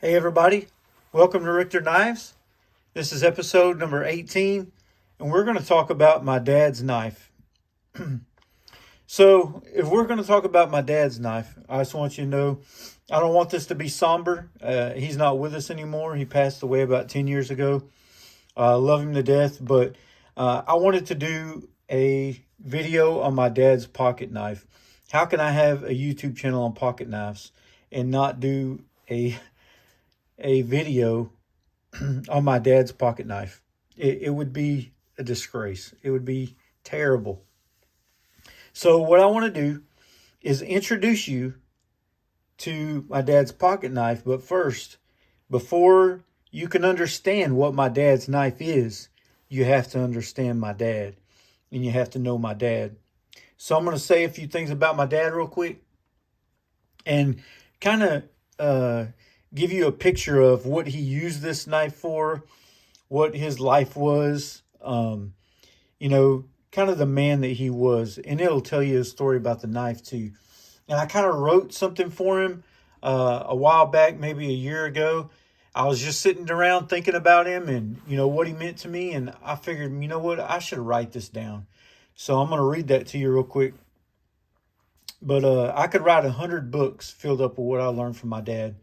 Hey everybody, welcome to Richter Knives. This is episode number 18, and we're going to talk about my dad's knife. So, if we're going to talk about my dad's knife, I just want you to know I don't want this to be somber. He's not with us anymore. He passed away about 10 years ago. I love him to death, but I wanted to do a video on my dad's pocket knife. How can I have a YouTube channel on pocket knives and not do a video on my dad's pocket knife? It would be a disgrace. It would be terrible. So what I want to do is introduce you to my dad's pocket knife. But first, before you can understand what my dad's knife is, you have to understand my dad and you have to know my dad. So I'm going to say a few things about my dad real quick and kind of give you a picture of what he used this knife for, what his life was, kind of the man that he was. And it'll tell you a story about the knife too. And I kind of wrote something for him a while back, maybe a year ago. I was just sitting around thinking about him and, what he meant to me. And I figured, you know what, I should write this down. So I'm going to read that to you real quick. But I could write 100 books filled up with what I learned from my dad.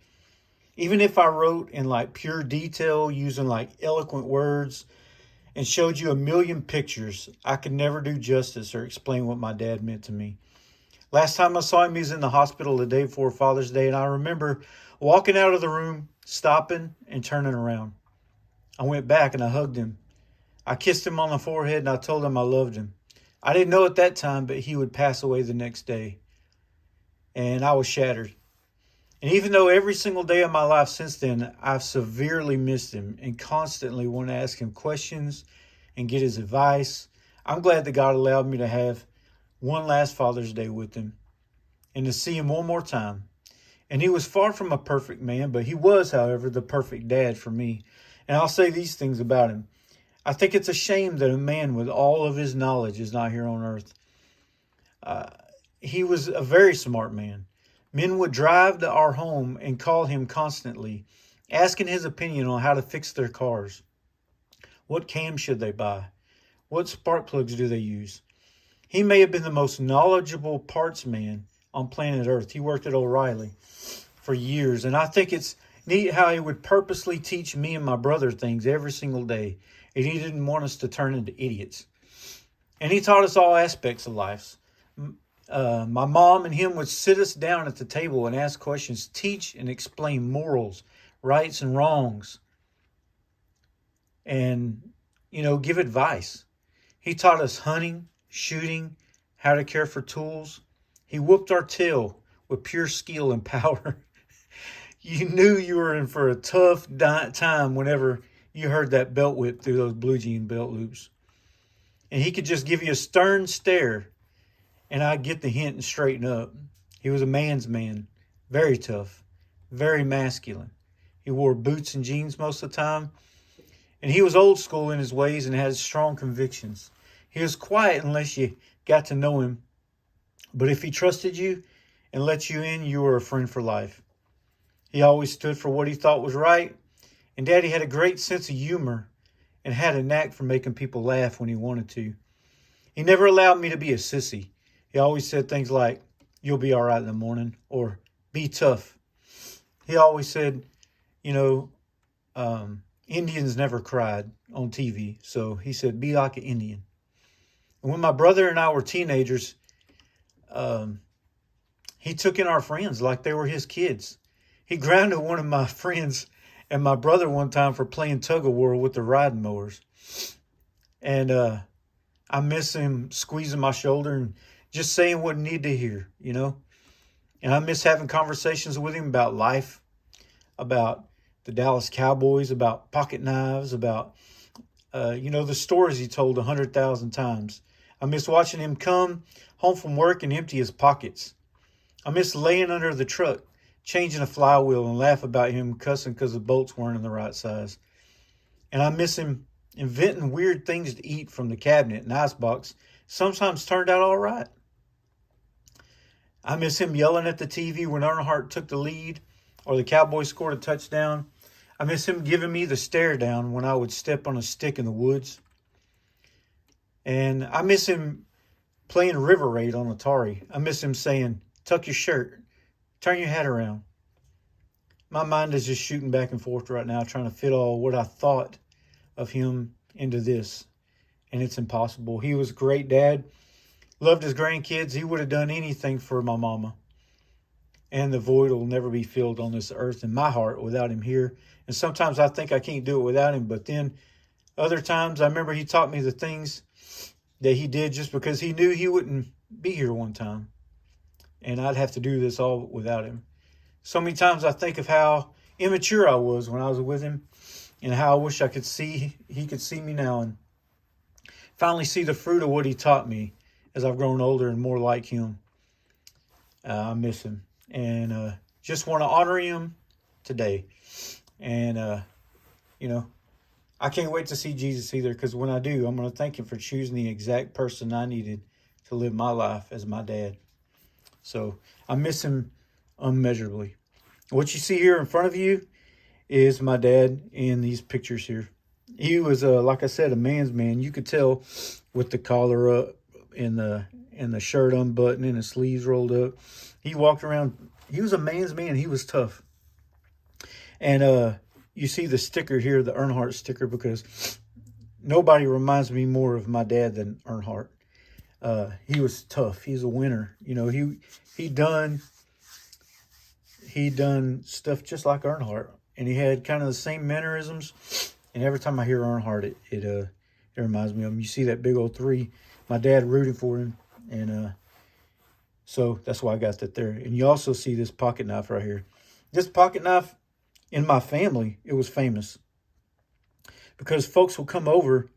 Even if I wrote in like pure detail using like eloquent words and showed you a million pictures, I could never do justice or explain what my dad meant to me. Last time I saw him, he was in the hospital the day before Father's Day, and I remember walking out of the room, stopping and turning around. I went back and I hugged him. I kissed him on the forehead and I told him I loved him. I didn't know at that time, but he would pass away the next day. And I was shattered. And even though every single day of my life since then, I've severely missed him and constantly want to ask him questions and get his advice, I'm glad that God allowed me to have one last Father's Day with him and to see him one more time. And he was far from a perfect man, but he was, however, the perfect dad for me. And I'll say these things about him. I think it's a shame that a man with all of his knowledge is not here on earth. He was a very smart man. Men would drive to our home and call him constantly, asking his opinion on how to fix their cars. What cam should they buy? What spark plugs do they use? He may have been the most knowledgeable parts man on planet Earth. He worked at O'Reilly for years, and I think it's neat how he would purposely teach me and my brother things every single day, and he didn't want us to turn into idiots. And he taught us all aspects of life. My mom and him would sit us down at the table and ask questions, teach and explain morals, rights and wrongs, and, give advice. He taught us hunting, shooting, how to care for tools. He whooped our tail with pure skill and power. You knew you were in for a tough time whenever you heard that belt whip through those blue jean belt loops. And he could just give you a stern stare and I'd get the hint and straighten up. He was a man's man, very tough, very masculine. He wore boots and jeans most of the time. And he was old school in his ways and had strong convictions. He was quiet unless you got to know him. But if he trusted you and let you in, you were a friend for life. He always stood for what he thought was right. And Daddy had a great sense of humor and had a knack for making people laugh when he wanted to. He never allowed me to be a sissy. He always said things like, "You'll be all right in the morning," or "Be tough." He always said, Indians never cried on TV. So he said, "Be like an Indian." And when my brother and I were teenagers, he took in our friends like they were his kids. He grounded one of my friends and my brother one time for playing tug of war with the riding mowers. And I miss him squeezing my shoulder and just saying what he needed to hear, And I miss having conversations with him about life, about the Dallas Cowboys, about pocket knives, about, the stories he told 100,000 times. I miss watching him come home from work and empty his pockets. I miss laying under the truck, changing a flywheel and laugh about him cussing because the bolts weren't in the right size. And I miss him inventing weird things to eat from the cabinet and icebox. Sometimes turned out all right. I miss him yelling at the TV when Earnhardt took the lead or the Cowboys scored a touchdown. I miss him giving me the stare down when I would step on a stick in the woods. And I miss him playing River Raid on Atari. I miss him saying, tuck your shirt, turn your head around. My mind is just shooting back and forth right now, trying to fit all what I thought of him into this. And it's impossible. He was a great dad, loved his grandkids. He would have done anything for my mama. And the void will never be filled on this earth in my heart without him here. And sometimes I think I can't do it without him. But then other times I remember he taught me the things that he did just because he knew he wouldn't be here one time. And I'd have to do this all without him. So many times I think of how immature I was when I was with him and how I wish I could see, he could see me now and finally see the fruit of what he taught me as I've grown older and more like him. I miss him and just want to honor him today. And, you know, I can't wait to see Jesus either, because when I do, I'm going to thank him for choosing the exact person I needed to live my life as my dad. So I miss him unmeasurably. What you see here in front of you is my dad in these pictures here. He was, like I said, a man's man. You could tell with the collar up and the shirt unbuttoned and the sleeves rolled up. He walked around. He was a man's man. He was tough. And you see the sticker here, the Earnhardt sticker, because nobody reminds me more of my dad than Earnhardt. He was tough. He's a winner. You know, he done stuff just like Earnhardt, and he had kind of the same mannerisms. And every time I hear Earnhardt, it reminds me of him. You see that big old 3, my dad rooting for him, and so that's why I got that there. And you also see this pocket knife right here. This pocket knife, in my family, it was famous because folks would come over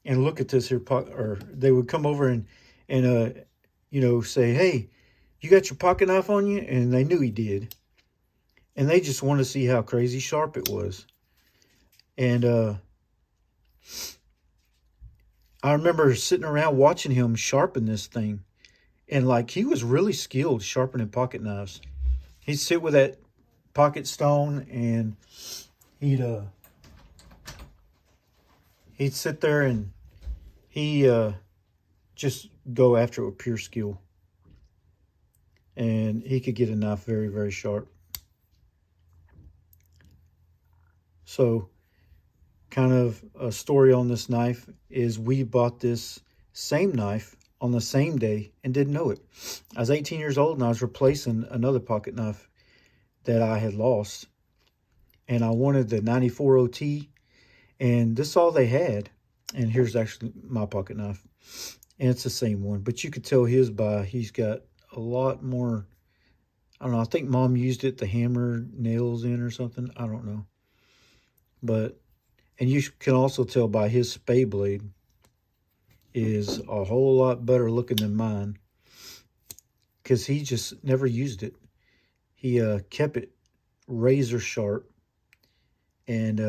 and look at this here, or they would come over and you know, say, "Hey, you got your pocket knife on you?" And they knew he did, and they just wanted to see how crazy sharp it was. And I remember sitting around watching him sharpen this thing, and like he was really skilled sharpening pocket knives. He'd sit with that pocket stone and he'd sit there and he just go after it with pure skill, and he could get a knife very, very sharp. So kind of a story on this knife is we bought this same knife on the same day and didn't know it. I was 18 years old and I was replacing another pocket knife that I had lost, and I wanted the 94 OT, and this is all they had. And here's actually my pocket knife, and it's the same one, but you could tell he's got a lot more. I don't know, I think mom used it to hammer nails in or something, I don't know. But and you can also tell by his spay blade is a whole lot better looking than mine, because he just never used it. He kept it razor sharp, and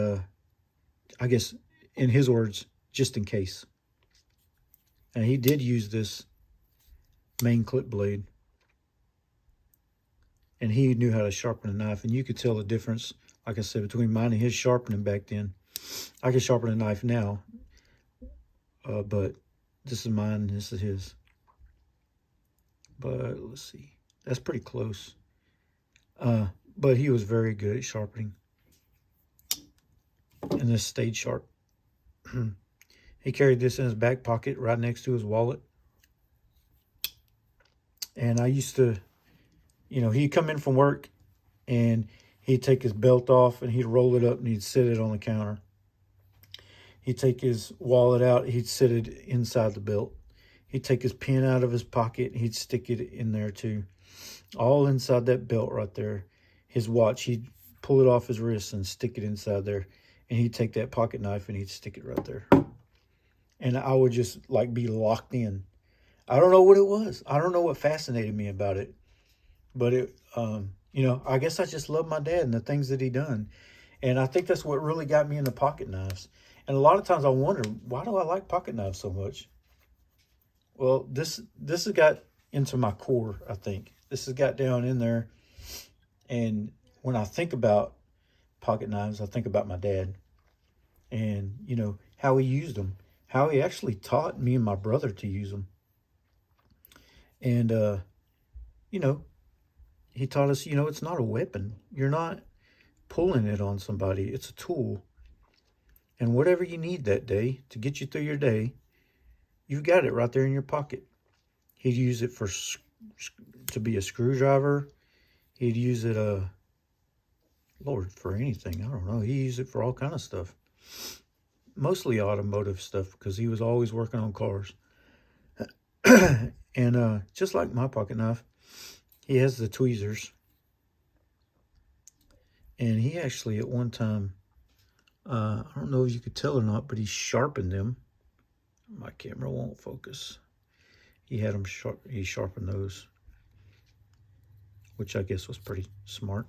I guess in his words, just in case. And he did use this main clip blade, and he knew how to sharpen a knife, and you could tell the difference, like I said, between mine and his sharpening back then. I can sharpen a knife now, but this is mine and this is his. But let's see, that's pretty close. But he was very good at sharpening, and this stayed sharp. He carried this in his back pocket right next to his wallet. And I used to, you know, he'd come in from work and he'd take his belt off and he'd roll it up and he'd sit it on the counter. He'd take his wallet out, he'd sit it inside the belt. He'd take his pen out of his pocket and he'd stick it in there too. All inside that belt right there. His watch, he'd pull it off his wrist and stick it inside there. And he'd take that pocket knife and he'd stick it right there. And I would just like be locked in. I don't know what it was. I don't know what fascinated me about it. But it, you know, I guess I just love my dad and the things that he done. And I think that's what really got me into pocket knives. And a lot of times I wonder, why do I like pocket knives so much? Well, this has got into my core, I think. This has got down in there. And when I think about pocket knives, I think about my dad and, how he used them, how he actually taught me and my brother to use them. And, you know, he taught us, it's not a weapon. You're not pulling it on somebody, it's a tool. And whatever you need that day to get you through your day, you've got it right there in your pocket. He'd use it to be a screwdriver. He'd use it, Lord, for anything. I don't know. He used it for all kind of stuff. Mostly automotive stuff because he was always working on cars. And just like my pocket knife, he has the tweezers. And he actually, at one time, I don't know if you could tell or not, but he sharpened them. My camera won't focus. He had them sharp. He sharpened those, which I guess was pretty smart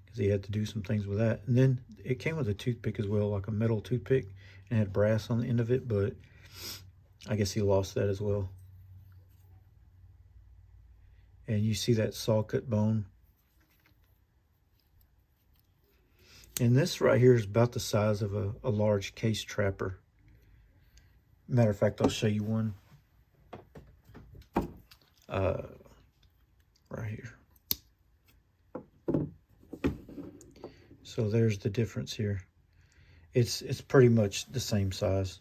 because he had to do some things with that. And then it came with a toothpick as well, like a metal toothpick, and had brass on the end of it, but I guess he lost that as well. And you see that saw cut bone. And this right here is about the size of a large case trapper. Matter of fact, I'll show you one. Right here. So there's the difference here. It's pretty much the same size.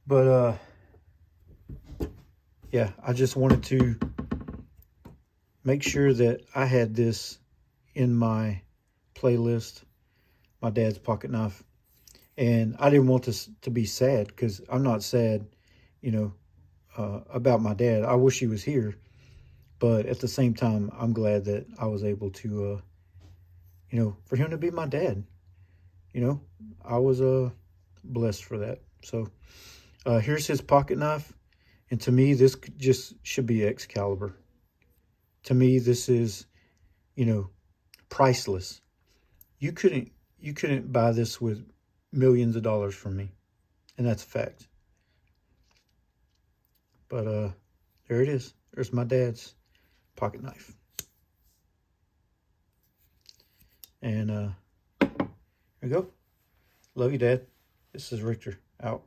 But yeah, I just wanted to make sure that I had this in my playlist, my dad's pocket knife. And I didn't want this to be sad because I'm not sad, about my dad. I wish he was here. But at the same time, I'm glad that I was able to, for him to be my dad. I was blessed for that. So here's his pocket knife. And to me, this just should be Excalibur. To me, this is, priceless. You couldn't buy this with millions of dollars from me. And that's a fact. But there it is. There's my dad's pocket knife. And there you go. Love you, Dad. This is Richter out.